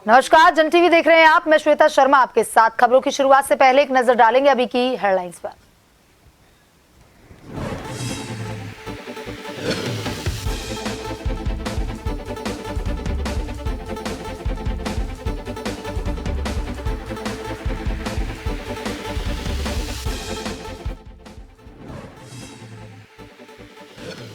नमस्कार, जन टीवी देख रहे हैं आप। मैं श्वेता शर्मा आपके साथ। खबरों की शुरुआत से पहले एक नजर डालेंगे अभी की हेडलाइंस पर।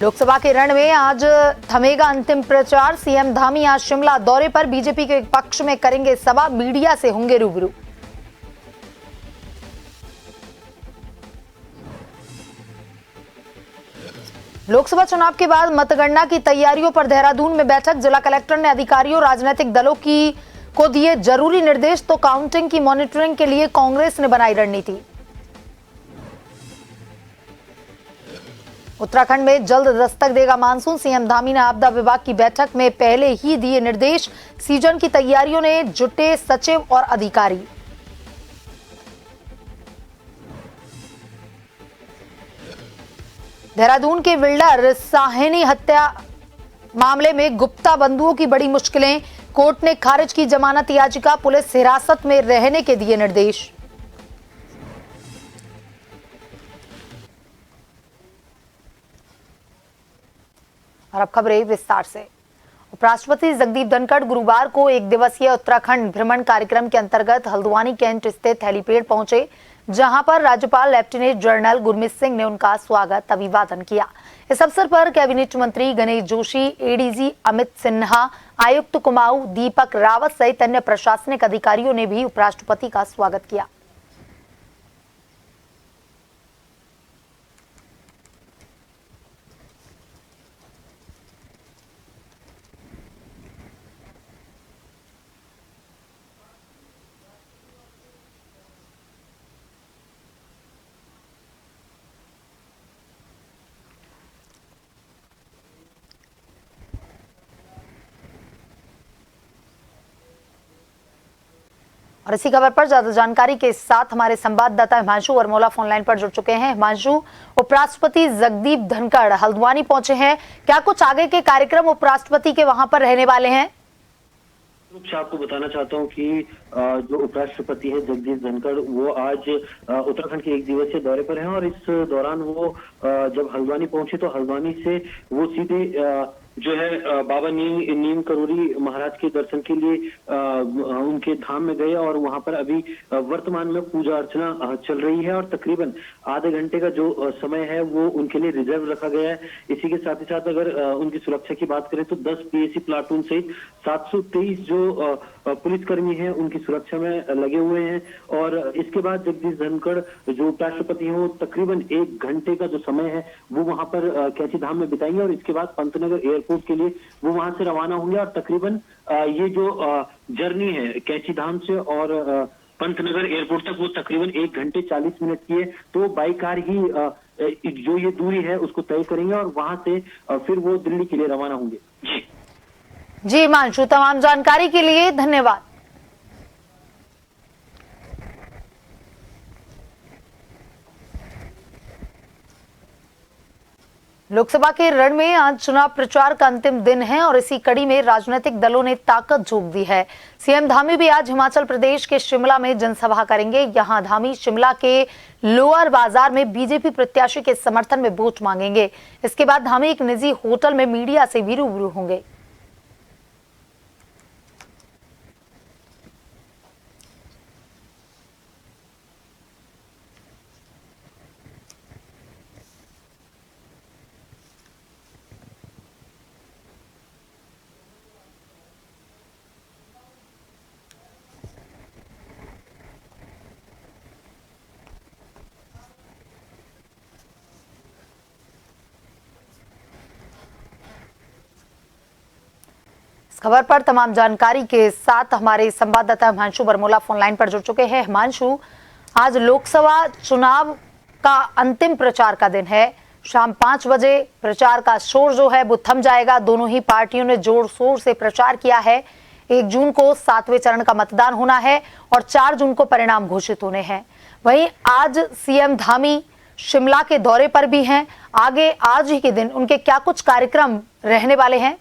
लोकसभा के रण में आज थमेगा अंतिम प्रचार। सीएम धामी आज शिमला दौरे पर बीजेपी के पक्ष में करेंगे सभा, मीडिया से होंगे रूबरू। लोकसभा चुनाव के बाद मतगणना की तैयारियों पर देहरादून में बैठक। जिला कलेक्टर ने अधिकारियों, राजनीतिक दलों को दिए जरूरी निर्देश। तो काउंटिंग की मॉनिटरिंग के लिए कांग्रेस ने बनाई रणनीति। उत्तराखंड में जल्द दस्तक देगा मानसून। सीएम धामी ने आपदा विभाग की बैठक में पहले ही दिए निर्देश। सीजन की तैयारियों ने जुटे सचिव और अधिकारी। देहरादून के बिल्डर साहनी हत्या मामले में गुप्ता बंधुओं की बड़ी मुश्किलें। कोर्ट ने खारिज की जमानत याचिका। पुलिस हिरासत में रहने के दिए निर्देश। और अब खबरें विस्तार से। उपराष्ट्रपति जगदीप धनखड़ गुरुवार को एक दिवसीय उत्तराखंड भ्रमण कार्यक्रम के अंतर्गत हल्द्वानी कैंट स्थित हेलीपैड पहुंचे, जहां पर राज्यपाल लेफ्टिनेंट जनरल गुरमीत सिंह ने उनका स्वागत अभिवादन किया। इस अवसर पर कैबिनेट मंत्री गणेश जोशी, एडीजी अमित सिन्हा, आयुक्त कुमाऊं दीपक रावत सहित अन्य प्रशासनिक अधिकारियों ने भी उपराष्ट्रपति का स्वागत किया। और इसी खबर पर ज्यादा जानकारी के साथ हमारे संवाददाता हिमांशु वर्मोला फोन लाइन पर जुड़ चुके हैं। हिमांशु, उपराष्ट्रपति जगदीप धनखड़ हल्द्वानी पहुंचे हैं, क्या कुछ आगे के कार्यक्रम उपराष्ट्रपति के वहां पर रहने वाले हैं? रूप से आपको बताना चाहता हूं कि जो उपराष्ट्रपति है जगदीप धनखड़, वो आज उत्तराखंड के एक दिवसीय दौरे पर हैं और इस दौरान वो जब हल्द्वानी पहुंचे तो हल्द्वानी से वो सीधे जो है बाबा नीम करोली महाराज के दर्शन के लिए उनके धाम में गए और वहां पर अभी वर्तमान में पूजा अर्चना चल रही है और तकरीबन आधे घंटे का जो समय है वो उनके लिए रिजर्व रखा गया है। इसी के साथ ही साथ अगर उनकी सुरक्षा की बात करें तो 10 पीएसी प्लाटून सहित 723 जो पुलिसकर्मी हैं उनकी सुरक्षा में लगे हुए हैं। और इसके बाद जगदीप धनखड़ जो उपराष्ट्रपति हैं वो तकरीबन 1 घंटे का जो समय है वो वहां पर कैची धाम में बिताएंगे और इसके बाद पंतनगर एयरपोर्ट के लिए वो वहां से रवाना होंगे। और तकरीबन ये जो जर्नी है कैची धाम से और पंतनगर एयरपोर्ट तक वो तकरीबन 1 घंटे 40 मिनट की है। तो बाई कार ही जो ये दूरी है उसको तय करेंगे और वहां से फिर वो दिल्ली के लिए रवाना होंगे। जी हिमांशु, तमाम जानकारी के लिए धन्यवाद। लोकसभा के रण में आज चुनाव प्रचार का अंतिम दिन है और इसी कड़ी में राजनीतिक दलों ने ताकत झोंक दी है। सीएम धामी भी आज हिमाचल प्रदेश के शिमला में जनसभा करेंगे। यहां धामी शिमला के लोअर बाजार में बीजेपी प्रत्याशी के समर्थन में वोट मांगेंगे। इसके बाद धामी एक निजी होटल में मीडिया से भी रूबरू होंगे। खबर पर तमाम जानकारी के साथ हमारे संवाददाता हिमांशु वर्मोला फोन लाइन पर जुड़ चुके हैं। हिमांशु, आज लोकसभा चुनाव का अंतिम प्रचार का दिन है। शाम 5 बजे प्रचार का शोर जो है वो थम जाएगा। दोनों ही पार्टियों ने जोर शोर से प्रचार किया है। 1 जून को 7वें चरण का मतदान होना है और 4 जून को परिणाम घोषित होने हैं। वहीं आज सीएम धामी शिमला के दौरे पर भी हैं। आगे आज ही के दिन उनके क्या कुछ कार्यक्रम रहने वाले हैं?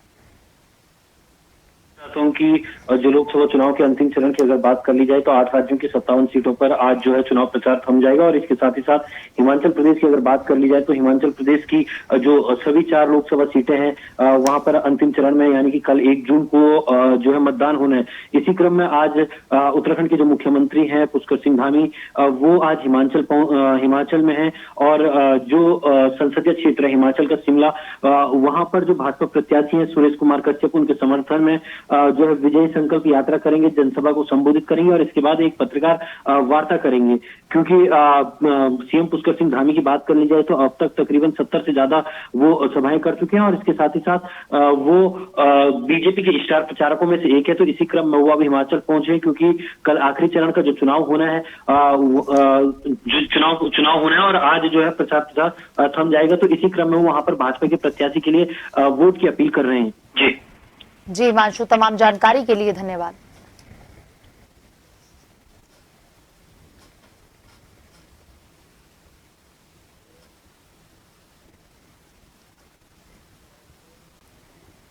चाहता हूँ कि जो लोकसभा चुनाव के अंतिम चरण की अगर बात कर ली जाए तो 8 राज्यों की 57 सीटों पर आज जो है चुनाव प्रचार थम जाएगा और इसके साथ ही साथ हिमाचल प्रदेश की अगर बात कर ली जाए तो हिमाचल प्रदेश की जो सभी 4 लोकसभा सीटें हैं वहां पर अंतिम चरण में यानी कि कल 1 जून को जो है मतदान होना है। इसी क्रम में आज उत्तराखंड के जो मुख्यमंत्री हैं पुष्कर सिंह धामी वो आज हिमाचल में है और जो संसदीय क्षेत्र है हिमाचल का शिमला वहां पर जो भाजपा प्रत्याशी हैं सुरेश कुमार कश्यप उनके समर्थन में जो है विजय संकल्प यात्रा करेंगे, जनसभा को संबोधित करेंगे और इसके बाद एक पत्रकार वार्ता करेंगे। क्योंकि सीएम पुष्कर सिंह धामी की बात कर ली जाए तो अब तक तकरीबन 70 से ज्यादा वो सभाएं कर चुके हैं और इसके साथ ही साथ वो बीजेपी के स्टार प्रचारकों में से एक है। तो इसी क्रम में वो अब हिमाचल पहुंचे क्योंकि कल आखिरी चरण का जो चुनाव होना है चुनाव होना है और आज जो है प्रचार थम जाएगा। तो इसी क्रम में वो वहां पर भाजपा के प्रत्याशी के लिए वोट की अपील कर रहे हैं। जी हिमांशु, तमाम जानकारी के लिए धन्यवाद।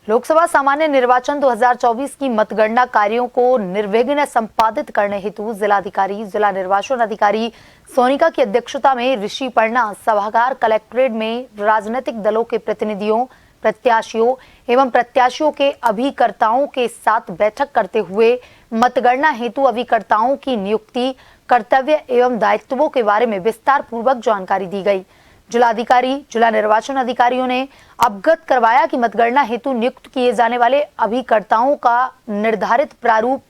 लोकसभा सामान्य निर्वाचन 2024 की मतगणना कार्यों को निर्विघ्न संपादित करने हेतु जिलाधिकारी जिला निर्वाचन अधिकारी सोनिका की अध्यक्षता में ऋषिपर्णा सभागार कलेक्ट्रेट में राजनीतिक दलों के प्रतिनिधियों, प्रत्याशियों एवं प्रत्याशियों के अभिकर्ताओं के साथ बैठक करते हुए मतगणना हेतु अभिकर्ताओं की नियुक्ति, कर्तव्य एवं दायित्वों के बारे में विस्तार पूर्वक जानकारी दी गई। जिलाधिकारी जिला निर्वाचन अधिकारियों ने अवगत करवाया कि मतगणना हेतु नियुक्त किए जाने वाले अभिकर्ताओं का निर्धारित प्रारूप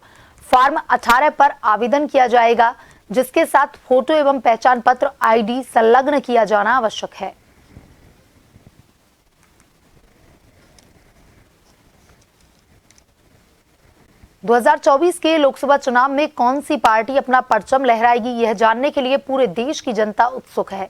फॉर्म 18 पर आवेदन किया जाएगा, जिसके साथ फोटो एवं पहचान पत्र आईडी संलग्न किया जाना आवश्यक है। दो 2024 के लोकसभा चुनाव में कौन सी पार्टी अपना परचम लहराएगी, यह जानने के लिए पूरे देश की जनता उत्सुक है।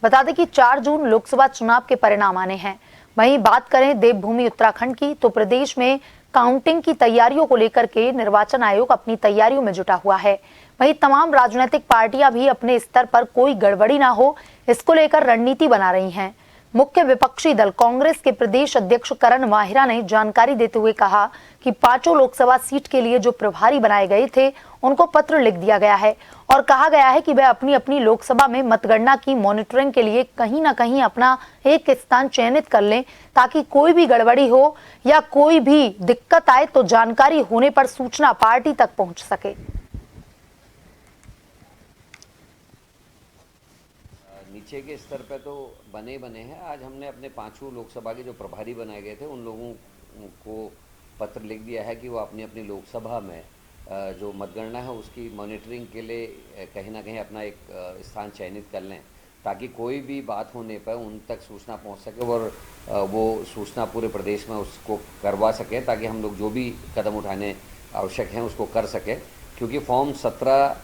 बता दें कि 4 जून लोकसभा चुनाव के परिणाम आने हैं। वहीं बात करें देवभूमि उत्तराखंड की तो प्रदेश में काउंटिंग की तैयारियों को लेकर के निर्वाचन आयोग अपनी तैयारियों में जुटा हुआ है। वहीं तमाम राजनीतिक पार्टियां भी अपने स्तर पर कोई गड़बड़ी ना हो, इसको लेकर रणनीति बना रही हैं। मुख्य विपक्षी दल कांग्रेस के प्रदेश अध्यक्ष करण माहिरा ने जानकारी देते हुए कहा कि 5 लोकसभा सीट के लिए जो प्रभारी बनाए गए थे उनको पत्र लिख दिया गया है और कहा गया है कि वे अपनी अपनी लोकसभा में मतगणना की मॉनिटरिंग के लिए कहीं ना कहीं अपना एक स्थान चयनित कर लें, ताकि कोई भी गड़बड़ी हो या कोई भी दिक्कत आए तो जानकारी होने पर सूचना पार्टी तक पहुंच सके। नीचे के स्तर पे तो बने हैं। आज हमने अपने 5 लोकसभा के जो प्रभारी बनाए गए थे उन लोगों को पत्र लिख दिया है कि वो अपनी अपनी लोकसभा में जो मतगणना है उसकी मॉनिटरिंग के लिए कहीं ना कहीं अपना एक स्थान चयनित कर लें, ताकि कोई भी बात होने पर उन तक सूचना पहुंच सके और वो सूचना पूरे प्रदेश में उसको करवा सके, ताकि हम लोग जो भी कदम उठाने आवश्यक हैं उसको कर सके। क्योंकि फॉर्म 17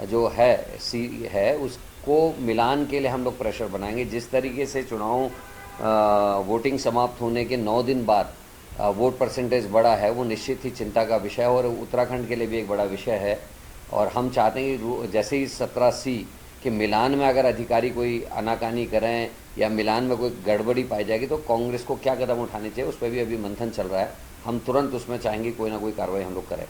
जो है सी है उसको मिलान के लिए हम लोग प्रेशर बनाएंगे। जिस तरीके से चुनाव वोटिंग समाप्त होने के 9 दिन बाद वोट परसेंटेज बढ़ा है, वो निश्चित ही चिंता का विषय है और उत्तराखंड के लिए भी एक बड़ा विषय है। और हम चाहते हैं कि जैसे ही 17C के मिलान में अगर अधिकारी कोई आनाकानी करें या मिलान में कोई गड़बड़ी पाई जाएगी तो कांग्रेस को क्या कदम उठाने चाहिए, उस पर भी अभी मंथन चल रहा है। हम तुरंत उसमें चाहेंगे कोई ना कोई कार्रवाई हम लोग करें।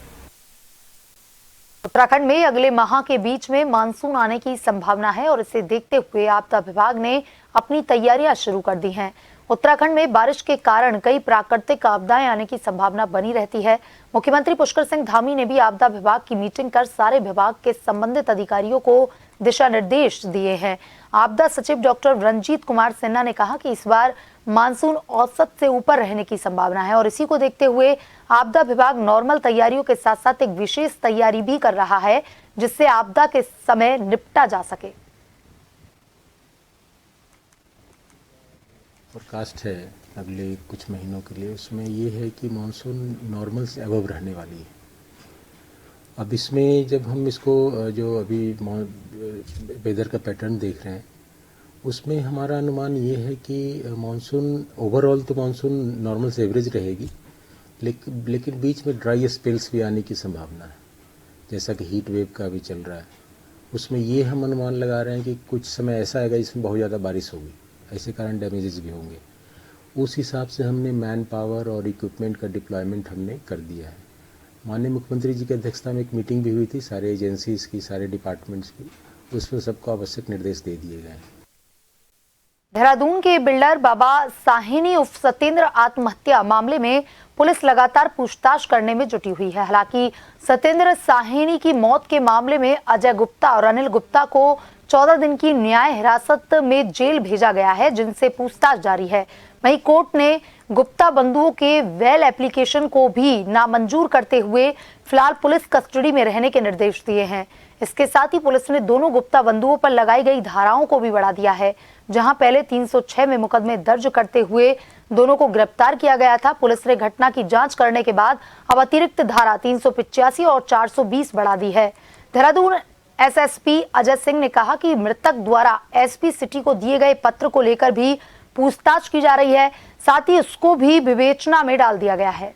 उत्तराखंड में अगले माह के बीच में मानसून आने की संभावना है और इसे देखते हुए आपदा विभाग ने अपनी तैयारियां शुरू कर दी हैं। उत्तराखंड में बारिश के कारण कई प्राकृतिक आपदाएं आने की संभावना बनी रहती है। मुख्यमंत्री पुष्कर सिंह धामी ने भी आपदा विभाग की मीटिंग कर सारे विभाग के संबंधित अधिकारियों को दिशा निर्देश दिए हैं। आपदा सचिव डॉक्टर रंजीत कुमार सिन्हा ने कहा कि इस बार मानसून औसत से ऊपर रहने की संभावना है और इसी को देखते हुए आपदा विभाग नॉर्मल तैयारियों के साथ साथ एक विशेष तैयारी भी कर रहा है, जिससे आपदा के समय निपटा जा सके। फोरकास्ट है अगले कुछ महीनों के लिए, उसमें ये है कि मानसून नॉर्मल से अबव रहने वाली है। अब इसमें जब हम इसको जो अभी वेदर का पैटर्न देख रहे हैं उसमें हमारा अनुमान ये है कि मानसून ओवरऑल तो मानसून नॉर्मल से एवरेज रहेगी, लेकिन बीच में ड्राई स्पेल्स भी आने की संभावना है, जैसा कि हीट वेव का भी चल रहा है। उसमें ये हम अनुमान लगा रहे हैं कि कुछ समय ऐसा आएगा जिसमें बहुत ज़्यादा बारिश होगी, ऐसे कारण डैमेजेस भी होंगे। उस हिसाब से हमने मैन पावर और इक्विपमेंट का डिप्लॉयमेंट हमने कर दिया है। माननीय मुख्यमंत्री जी की अध्यक्षता में एक मीटिंग भी हुई थी सारे एजेंसीज की, सारे डिपार्टमेंट्स की, उसमें सबको आवश्यक निर्देश दे दिए गए। देहरादून के बिल्डर बाबा साहिनी उर्फ सत्येंद्र आत्महत्या मामले में पुलिस लगातार पूछताछ करने में जुटी हुई है। हालांकि सत्येंद्र साहिनी की मौत के मामले में अजय गुप्ता और अनिल गुप्ता को 14 दिन की न्याय हिरासत में जेल भेजा गया है, जिनसे पूछताछ जारी है। वहीं कोर्ट ने गुप्ता बंधुओं के वेल एप्लीकेशन को भी नामंजूर करते हुए फिलहाल पुलिस कस्टडी में रहने के निर्देश दिए हैं। इसके साथ ही पुलिस ने दोनों गुप्ता बंधुओं पर लगाई गई धाराओं को भी बढ़ा दिया है। जहां पहले 306 में मुकदमे दर्ज करते हुए दोनों को गिरफ्तार किया गया था, पुलिस ने घटना की जांच करने के बाद अब अतिरिक्त धारा 385 और 420 बढ़ा दी है। देहरादून एसएसपी अजय सिंह ने कहा कि मृतक द्वारा एसपी सिटी को दिए गए पत्र को लेकर भी पूछताछ की जा रही है, साथ ही उसको भी विवेचना में डाल दिया गया है।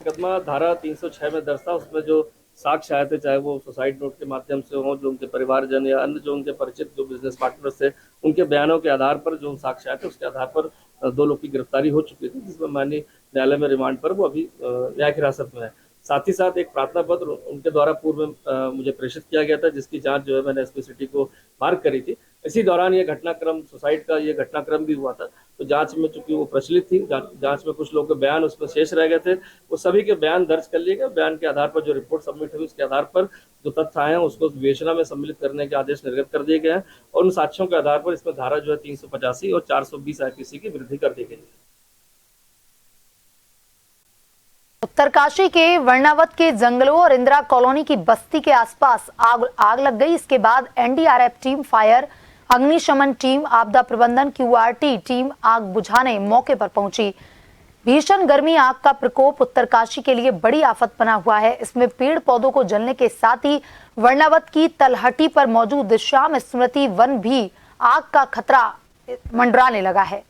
मुकदमा धारा 306 में दर्ज था। उसमें जो साक्ष्य आए थे, चाहे वो सुसाइड नोट के माध्यम से हो, जो उनके परिवारजन या अन्य जो उनके परिचित जो बिजनेस पार्टनर्स थे, उनके बयानों के आधार पर जो साक्ष्य आए थे, उसके आधार पर 2 लोग की गिरफ्तारी हो चुकी थी, जिसमें माननीय न्यायालय में रिमांड पर वो अभी न्यायिक हिरासत में है। साथ ही साथ एक प्रार्थना पत्र उनके द्वारा पूर्व में मुझे प्रेषित किया गया था, जिसकी जांच जो है मैंने एसपी सिटी को मार्ग करी थी। इसी दौरान ये घटनाक्रम, सुसाइड का ये घटनाक्रम भी हुआ था। तो जांच में चूंकि वो प्रचलित थी, जांच में कुछ लोगों के बयान उसमें शेष रह गए थे, वो सभी के बयान दर्ज कर लिए गए। बयान के आधार पर जो रिपोर्ट सबमिट हुई, उसके आधार पर जो तथ्य आए हैं उसको विवेचना में सम्मिलित करने के आदेश निर्गत कर दिए गए हैं और उन साक्ष्यों के आधार पर इसमें धारा जो है 385 और 420 आईपीसी की वृद्धि कर दी गई है। उत्तरकाशी के वर्णावत के जंगलों और इंदिरा कॉलोनी की बस्ती के आसपास आग लग गई। इसके बाद एनडीआरएफ टीम, फायर, अग्निशमन टीम, आपदा प्रबंधन क्यूआरटी टीम आग बुझाने मौके पर पहुंची। भीषण गर्मी आग का प्रकोप उत्तरकाशी के लिए बड़ी आफत बना हुआ है। इसमें पेड़ पौधों को जलने के साथ ही वर्णावत की तलहटी पर मौजूद श्याम स्मृति वन भी आग का खतरा मंडराने लगा है।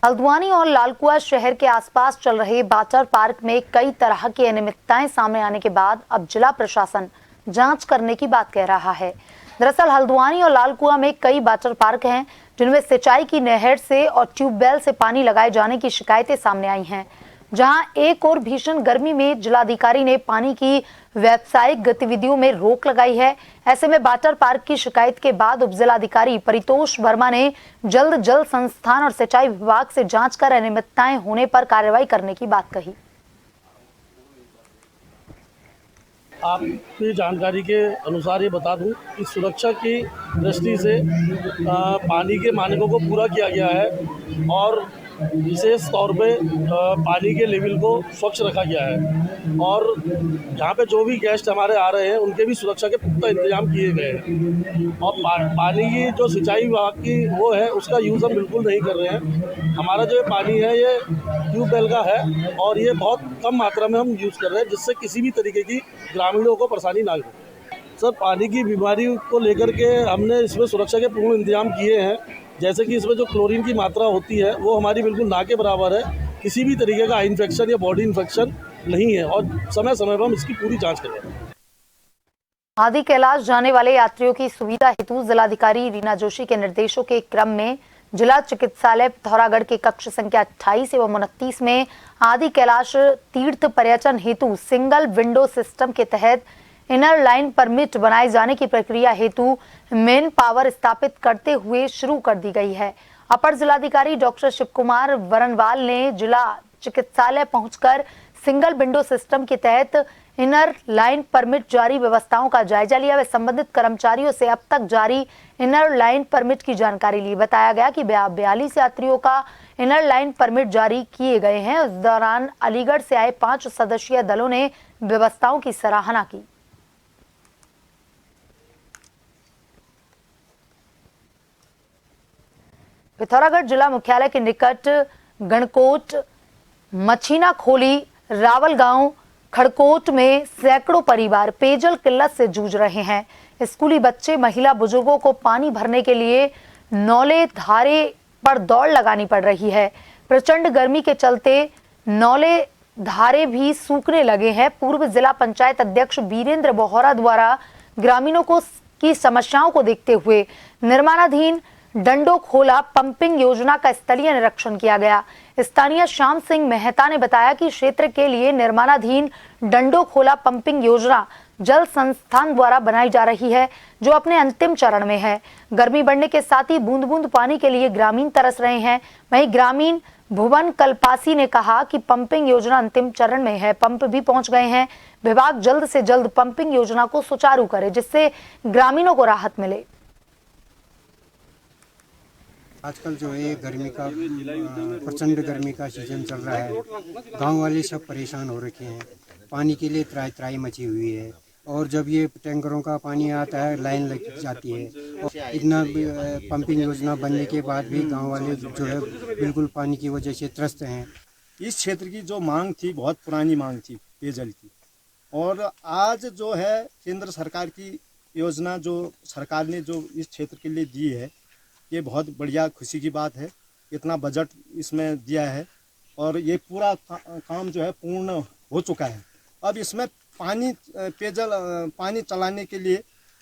हल्द्वानी और लालकुआ शहर के आसपास चल रहे वाटर पार्क में कई तरह की अनियमितताएं सामने आने के बाद अब जिला प्रशासन जांच करने की बात कह रहा है। दरअसल हल्द्वानी और लालकुआ में कई वाटर पार्क हैं, जिनमें सिंचाई की नहर से और ट्यूबवेल से पानी लगाए जाने की शिकायतें सामने आई हैं। जहां एक और भीषण गर्मी में जिलाधिकारी ने पानी की व्यावसायिक गतिविधियों में रोक लगाई है। ऐसे में वाटर पार्क की शिकायत के बाद उप जिलाधिकारी परितोष वर्मा ने जल्द जल संस्थान और सिंचाई विभाग से जांच कर अनियमितताएं होने पर कार्रवाई करने की बात कही। आपकी जानकारी के अनुसार ये बता दूं कि सुरक्षा की दृष्टि से पानी के मानकों को पूरा किया गया है और विशेष तौर पे पानी के लेवल को स्वच्छ रखा गया है और यहाँ पे जो भी गेस्ट हमारे आ रहे हैं उनके भी सुरक्षा के पुख्ता इंतजाम किए गए हैं। और पानी की जो सिंचाई विभाग की वो है, उसका यूज़ हम बिल्कुल नहीं कर रहे हैं। हमारा जो पानी है ये ट्यूबवेल का है और ये बहुत कम मात्रा में हम यूज़ कर रहे हैं, जिससे किसी भी तरीके की ग्रामीणों को परेशानी ना हो। सर, पानी की बीमारी को लेकर के हमने इसमें सुरक्षा के पूर्ण इंतजाम किए हैं। जैसे कि इसमें जो क्लोरीन की मात्रा होती है वो हमारी बिल्कुल ना के बराबर है। किसी भी तरीके का आई इन्फेक्शन या बॉडी इन्फेक्शन नहीं है और समय समय पर हम इसकी पूरी जांच कर रहे हैं। आदि कैलाश जाने वाले यात्रियों की सुविधा हेतु जिलाधिकारी रीना जोशी के निर्देशों के क्रम में जिला चिकित्सालय पिथौरागढ़ के कक्ष संख्या 28 एवं 29 में आदि कैलाश तीर्थ पर्यटन हेतु सिंगल विंडो सिस्टम के तहत इनर लाइन परमिट बनाए जाने की प्रक्रिया हेतु मेन पावर स्थापित करते हुए शुरू कर दी गई है। अपर जिलाधिकारी डॉक्टर शिव कुमार वरनवाल ने जिला चिकित्सालय पहुंचकर सिंगल विंडो सिस्टम के तहत इनर लाइन परमिट जारी व्यवस्थाओं का जायजा लिया। वे संबंधित कर्मचारियों से अब तक जारी इनर लाइन परमिट की जानकारी ली। बताया गया कि 42 यात्रियों का इनर लाइन परमिट जारी किए गए हैं। उस दौरान अलीगढ़ से आए 5 सदस्यीय दलों ने व्यवस्थाओं की सराहना की। पिथौरागढ़ जिला मुख्यालय के निकट गणकोट, मछीना खोली, रावल गांव, खड़कोट में सैकड़ों परिवार पेयजल किल्लत से जूझ रहे हैं। स्कूली बच्चे, महिला, बुजुर्गों को पानी भरने के लिए नौले धारे पर दौड़ लगानी पड़ रही है। प्रचंड गर्मी के चलते नौले धारे भी सूखने लगे हैं। पूर्व जिला पंचायत अध्यक्ष वीरेंद्र बोहरा द्वारा ग्रामीणों की समस्याओं को देखते हुए निर्माणाधीन डंडोखोला पंपिंग योजना का स्थलीय निरीक्षण किया गया। स्थानीय श्याम सिंह मेहता ने बताया कि क्षेत्र के लिए निर्माणाधीन डंडोखोला पंपिंग योजना जल संस्थान द्वारा बनाई जा रही है, जो अपने अंतिम चरण में है। गर्मी बढ़ने के साथ ही बूंद बूंद पानी के लिए ग्रामीण तरस रहे हैं। वहीं ग्रामीण भुवन कल्पासी ने कहा कि पंपिंग योजना अंतिम चरण में है, पंप भी पहुंच गए हैं। विभाग जल्द से जल्द पंपिंग योजना को सुचारू करे, जिससे ग्रामीणों को राहत मिले। आजकल जो है गर्मी का प्रचंड गर्मी का सीजन चल रहा है। गांव वाले सब परेशान हो रखे हैं, पानी के लिए त्राई त्राई मची हुई है। और जब ये टैंकरों का पानी आता है लाइन लग जाती है। और इतना पंपिंग योजना बनने के बाद भी गांव वाले जो है बिल्कुल पानी की वजह से त्रस्त हैं। इस क्षेत्र की जो मांग थी बहुत पुरानी मांग थी पेयजल की, और आज जो है केंद्र सरकार की योजना जो सरकार ने जो इस क्षेत्र के लिए दी है, ये बहुत बढ़िया खुशी की बात है। इतना बजट इसमें दिया है और ये पूरा काम जो है पूर्ण हो चुका है। अब इसमें पेयजल पानी चलाने के लिए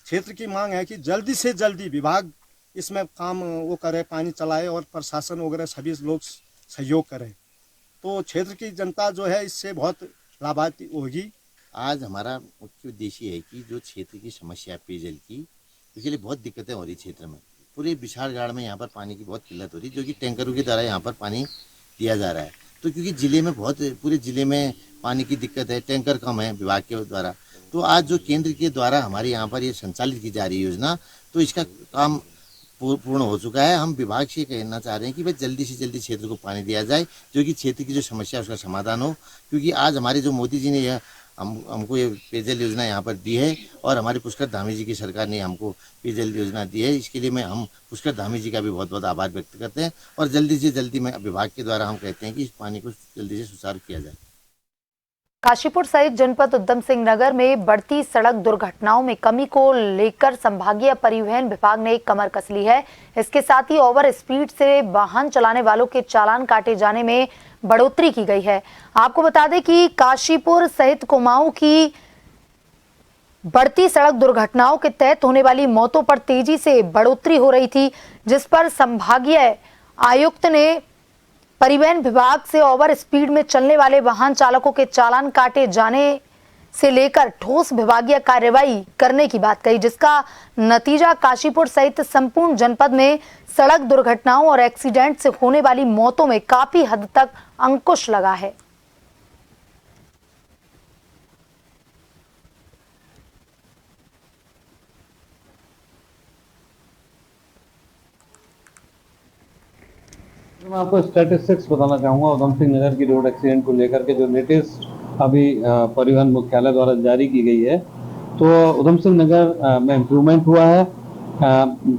क्षेत्र की मांग है कि जल्दी से जल्दी विभाग इसमें काम वो करे, पानी चलाए और प्रशासन वगैरह सभी लोग सहयोग करें, तो क्षेत्र की जनता जो है इससे बहुत लाभान्वित होगी। आज हमारा मुख्य उद्देश्य है कि जो क्षेत्र की समस्या पेयजल की, उसके लिए बहुत दिक्कतें हो रही क्षेत्र में। पूरे विशालगढ़ में यहाँ पर पानी की बहुत किल्लत हो रही, जो कि टैंकरों के द्वारा यहाँ पर पानी दिया जा रहा है। तो क्योंकि ज़िले में पूरे ज़िले में पानी की दिक्कत है, टैंकर कम है विभाग के द्वारा, तो आज जो केंद्र के द्वारा हमारे यहाँ पर ये संचालित की जा रही है योजना, तो इसका काम पूर्ण हो चुका है। हम विभाग से कहना चाह रहे हैं कि भाई जल्दी से जल्दी क्षेत्र को पानी दिया जाए, जो कि क्षेत्र की जो समस्या है उसका समाधान हो। क्योंकि आज हमारे जो मोदी जी ने यह हमको ये पेयजल योजना यहाँ पर दी है और हमारे पुष्कर धामी जी की सरकार ने हमको पेयजल योजना दी है, इसके लिए हम पुष्कर धामी जी का भी बहुत बहुत आभार व्यक्त करते हैं। और जल्दी से जल्दी में विभाग के द्वारा हम कहते हैं कि इस पानी को जल्दी से सुचारू किया जाए। काशीपुर सहित जनपद उधम सिंह नगर में बढ़ती सड़क दुर्घटनाओं में कमी को लेकर संभागीय परिवहन विभाग ने एक कमर कस ली है। इसके साथ ही ओवर स्पीड से वाहन चलाने वालों के चालान काटे जाने में बढ़ोतरी की गई है। आपको बता दें कि काशीपुर सहित कुमाऊं की बढ़ती सड़क दुर्घटनाओं के तहत होने वाली मौतों पर तेजी से बढ़ोतरी हो रही थी, जिस पर संभागीय आयुक्त ने परिवहन विभाग से ओवर स्पीड में चलने वाले वाहन चालकों के चालान काटे जाने से लेकर ठोस विभागीय कार्रवाई करने की बात कही, जिसका नतीजा काशीपुर सहित संपूर्ण जनपद में सड़क दुर्घटनाओं और एक्सीडेंट से होने वाली मौतों में काफी हद तक अंकुश लगा है। मैं आपको स्टैटिस्टिक्स बताना चाहूँगा उधम सिंह नगर की रोड एक्सीडेंट को लेकर के, जो लेटेस्ट अभी परिवहन मुख्यालय द्वारा जारी की गई है। तो उधम सिंह नगर में इम्प्रूवमेंट हुआ है,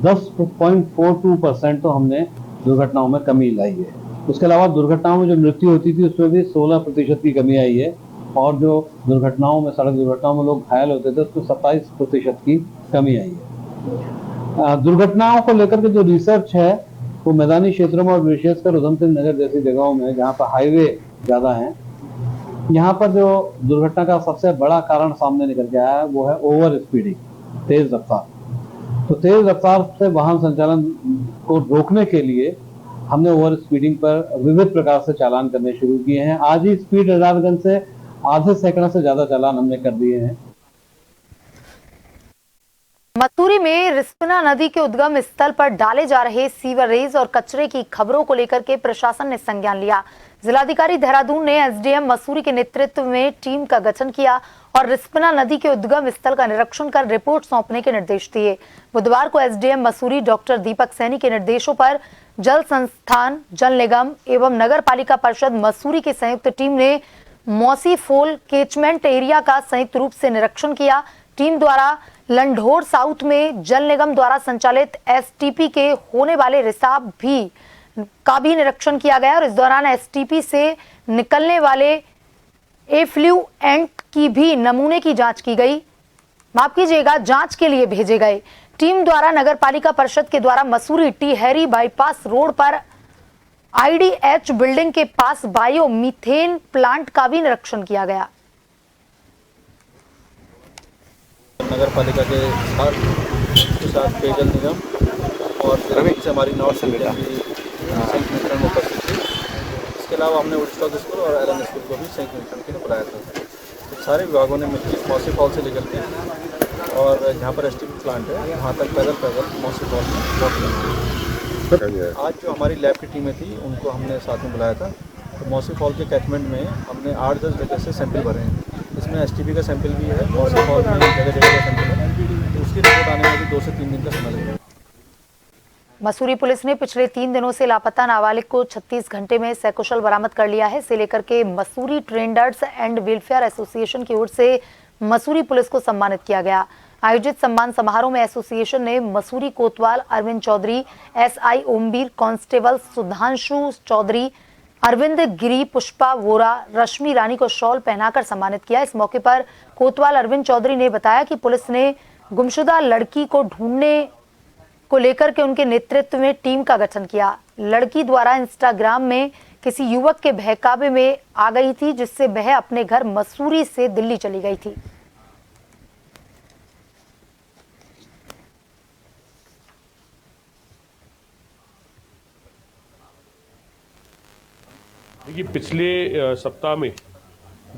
10.42% तो हमने दुर्घटनाओं में कमी लाई है। उसके अलावा दुर्घटनाओं में जो मृत्यु होती थी उसमें भी 16% की कमी आई है, और जो दुर्घटनाओं में सड़क दुर्घटनाओं में लोग घायल होते थे उसमें 27% की कमी आई है। दुर्घटनाओं को लेकर के जो रिसर्च है वो मैदानी क्षेत्रों में और विशेषकर उधम सिंह नगर जैसी जगहों में जहाँ पर हाईवे ज़्यादा हैं, यहाँ पर जो दुर्घटना का सबसे बड़ा कारण सामने निकल के आया है वो है ओवर स्पीडिंग, तेज रफ्तार। तो तेज रफ्तार से वाहन संचालन को रोकने के लिए हमने ओवर स्पीडिंग पर विविध प्रकार से चालान करने शुरू किए हैं। आज ही स्पीड रडार गन से आधे सैकड़ा से ज्यादा चालान हमने कर दिए हैं। मसूरी में रिस्पना नदी के उद्गम स्थल पर डाले जा रहे सीवरेज और कचरे की खबरों को लेकर के प्रशासन ने संज्ञान लिया। जिलाधिकारी देहरादून ने एसडीएम मसूरी के नेतृत्व में टीम का गठन किया और रिस्पना नदी के उद्गम स्थल का निरीक्षण कर रिपोर्ट सौंपने के निर्देश दिए। बुधवार को एसडीएम मसूरी डॉक्टर दीपक सैनी के निर्देशों पर जल संस्थान, जल निगम एवं नगर पालिका परिषद मसूरी की संयुक्त टीम ने मौसी फोल केचमेंट एरिया का संयुक्त रूप से निरीक्षण किया। टीम द्वारा लंढोर साउथ में जल निगम द्वारा संचालित एसटीपी के होने वाले रिसाव का भी निरीक्षण किया गया और इस दौरान एसटीपी से निकलने वाले एफ्लुएंट की भी नमूने की जांच की गई, माफ कीजिएगा, जांच के लिए भेजे गए। टीम द्वारा नगर पालिका परिषद के द्वारा मसूरी टिहरी बाईपास रोड पर IDH बिल्डिंग के पास बायो मीथेन प्लांट का भी निरीक्षण किया गया। नगर पालिका के साथ पेयजल निगम और से हमारी नॉर्थ संगठन की संयुक्त निरीक्षण में उपस्थित थी। इसके अलावा हमने वुडस्टॉक स्कूल और एलन स्कूल को भी संयुक्त निरीक्षण के लिए बुलाया था। तो सारे विभागों ने मिलकर मौसी फॉल से लेकर के और जहाँ पर STP प्लांट है वहाँ तक पैदल मौसी फॉल में वॉक किया। आज जो हमारी लैब की टीमें थी उनको हमने साथ में बुलाया था। तो मौसी फॉल के कैचमेंट में हमने 8-10 जगह से सैंपल भरे हैं। इसमें STP का सैंपल भी है, मौसी फॉल में जगह जगह का सैंपल है। तो उसकी रिपोर्ट आने में भी 2 से 3 दिन का समय लगेगा। मसूरी पुलिस ने पिछले 3 दिनों से लापता नाबालिग को 36 घंटे में सकुशल बरामद कर लिया है। इसे लेकर के Mussoorie traders and welfare association की ओर से मसूरी पुलिस को सम्मानित किया गया। आयोजित सम्मान समारोह में एसोसिएशन ने मसूरी कोतवाल अरविंद चौधरी, SI ओमवीर, कांस्टेबल सुधांशु चौधरी, अरविंद गिरी, पुष्पा वोरा, रश्मि रानी को शॉल पहनाकर सम्मानित किया। इस मौके पर कोतवाल अरविंद चौधरी ने बताया कि पुलिस ने गुमशुदा लड़की को ढूंढने को लेकर के उनके नेतृत्व में टीम का गठन किया। लड़की द्वारा इंस्टाग्राम में किसी युवक के बहकावे में आ गई थी, जिससे वह अपने घर मसूरी से दिल्ली चली गई थी। देखिए, पिछले सप्ताह में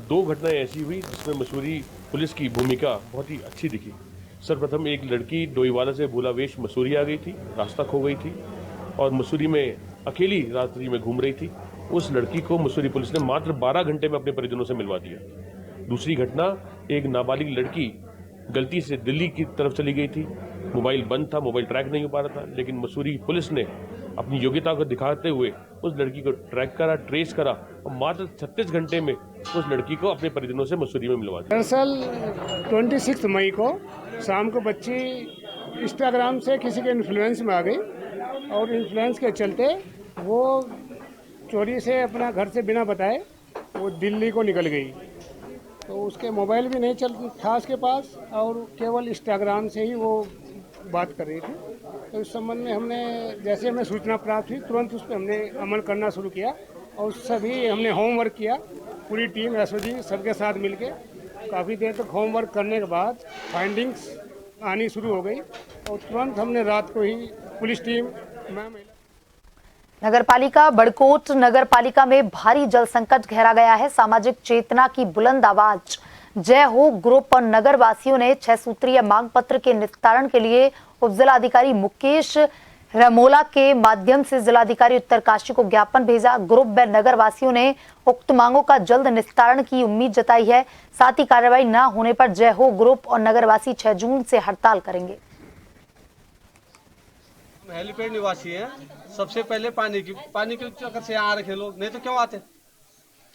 2 घटनाएं ऐसी हुई जिसमें मसूरी पुलिस की भूमिका बहुत ही अच्छी दिखी। सर्वप्रथम एक लड़की डोईवाला से भोलावेश मसूरी आ गई थी, रास्ता खो गई थी और मसूरी में अकेली रात्रि में घूम रही थी। उस लड़की को मसूरी पुलिस ने मात्र 12 घंटे में अपने परिजनों से मिलवा दिया। दूसरी घटना, एक नाबालिग लड़की गलती से दिल्ली की तरफ चली गई थी। मोबाइल बंद था, मोबाइल ट्रैक नहीं हो पा रहा था, लेकिन मसूरी पुलिस ने अपनी योग्यता को दिखाते हुए उस लड़की को ट्रैक करा, ट्रेस करा और मात्र 36 घंटे में उस लड़की को अपने परिजनों से मसूरी में मिलवा दिया। दरअसल 26 मई को शाम को बच्ची इंस्टाग्राम से किसी के इन्फ्लुएंस में आ गई और इन्फ्लुएंस के चलते वो चोरी से अपना घर से बिना बताए वो दिल्ली को निकल गई। तो उसके मोबाइल भी नहीं चल था उसके पास और केवल इंस्टाग्राम से ही वो बात कर रही थी। तो इस संबंध में हमने जैसे हमें सूचना प्राप्त हुई तुरंत उस पर हमने अमल करना शुरू किया और सभी हमने होमवर्क किया। पूरी टीम SOG सबके साथ मिलके काफ़ी देर तक होमवर्क करने के बाद फाइंडिंग्स आनी शुरू हो गई और तुरंत हमने रात को ही पुलिस टीम नगर पालिका बड़कोट नगर पालिका में भारी जल संकट गहरा गया है। सामाजिक चेतना की बुलंद आवाज जय हो ग्रुप और नगर वासियों ने 6 सूत्रीय मांग पत्र के निस्तारण के लिए उप जिलाधिकारी मुकेश रमोला के माध्यम से जिलाधिकारी उत्तरकाशी को ज्ञापन भेजा। ग्रुप व नगर वासियों ने उक्त मांगों का जल्द निस्तारण की उम्मीद जताई है। साथ ही कार्रवाई न होने पर जय हो ग्रुप और नगरवासी 6 जून से हड़ताल करेंगे। हम हेलीपैड निवासी हैं। सबसे पहले पानी के चक्कर से यहाँ आ रखे लोग, नहीं तो क्यों आते,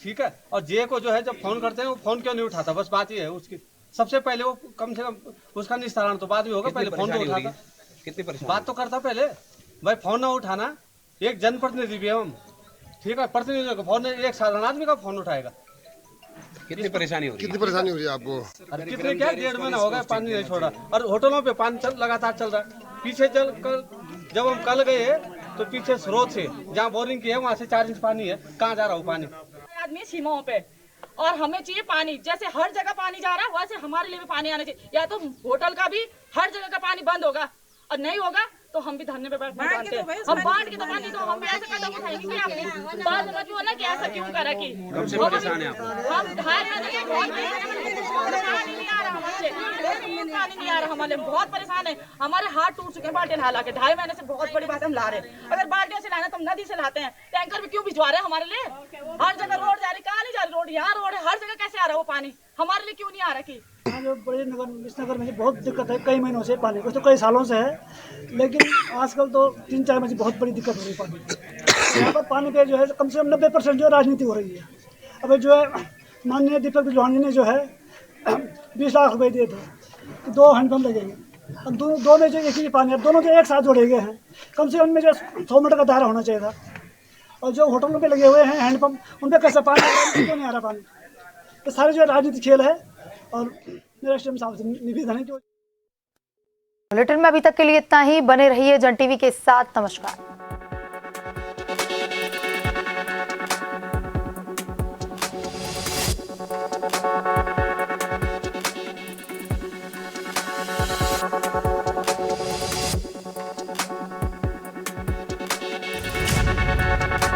ठीक है। और जे को जो है जब फोन करते हैं वो फोन क्यों नहीं उठाता, बस बात ये है उसकी। सबसे पहले वो कम से कम उसका निस्तारण तो बाद में होगा, पहले फोन तो उठाता, कितनी परेशानी बात तो करता पहले। भाई फोन ना उठाना, एक जनप्रतिनिधि भी हम, ठीक है, प्रतिनिधियों का फोन, एक साधारण आदमी का फोन उठाएगा। कितनी परेशानी हो रही है, कितनी परेशानी हो रही है आपको? कितने क्या 1.5 महीना हो गया पानी नहीं छोड़ा और होटलों पे पानी लगातार चल रहा है। पीछे जब हम कल गए तो पीछे स्रोत से जहाँ बोरिंग की है वहाँ से 4 इंच पानी है, कहाँ जा रहा हूँ पानी? आदमी सीमाओं पे, और हमें चाहिए पानी। जैसे हर जगह पानी जा रहा है वैसे हमारे लिए भी पानी आना चाहिए। या तो होटल का भी हर जगह का पानी बंद होगा और नहीं होगा तो हम भी धरने पे बैठने जानते हैं। हम बांट के तो पानी तो हम भी ऐसे कदम उठाएंगे कि आपने बात समझ में ना कि ऐसा क्यों करा कि हम पानी नहीं आ रहा हमारे, बहुत परेशान है। हमारे हाथ टूट चुके हैं बाल्टी नहा के। 2.5 महीने से बहुत बड़ी बात हम ला रहे हैं। अगर बाल्टियों से लाना तो हम नदी से लाते हैं, टैंकर भी क्यों भिजवा रहे हैं हमारे लिए? हर जगह रोड जा रही, कहाँ नहीं जा रही रोड, यहाँ रोड है, हर जगह कैसे आ रहा है वो पानी, हमारे लिए क्यों नहीं आ रहा? कि जो बड़े इस नगर में बहुत दिक्कत है, कई महीनों से पानी, कुछ तो कई सालों से है, लेकिन आजकल तो 3-4 महीने से बहुत बड़ी दिक्कत हो रही है पानी। यहाँ पर पानी पे जो है कम से कम 90% जो राजनीति हो रही है। अब जो है माननीय दीपक बिजवानी ने जो है 20 लाख रुपए दिए थे तो 2 हैंडपम्प लगेंगे, अब दो में जो एक ही पानी है, दोनों जो एक साथ जोड़े गए हैं, कम से कम उनमें जो 100 मीटर का दायरा होना चाहिए था। और जो होटलों पे लगे हुए हैं हैंडपम्प, उन पर कैसे पानी क्यों नहीं आ रहा पानी? ये सारे जो राजनीतिक खेल है और मेरा साहब से निवेदन है कि बुलेटिन में अभी तक के लिए इतना ही। बने रहिए जन टीवी के साथ। नमस्कार।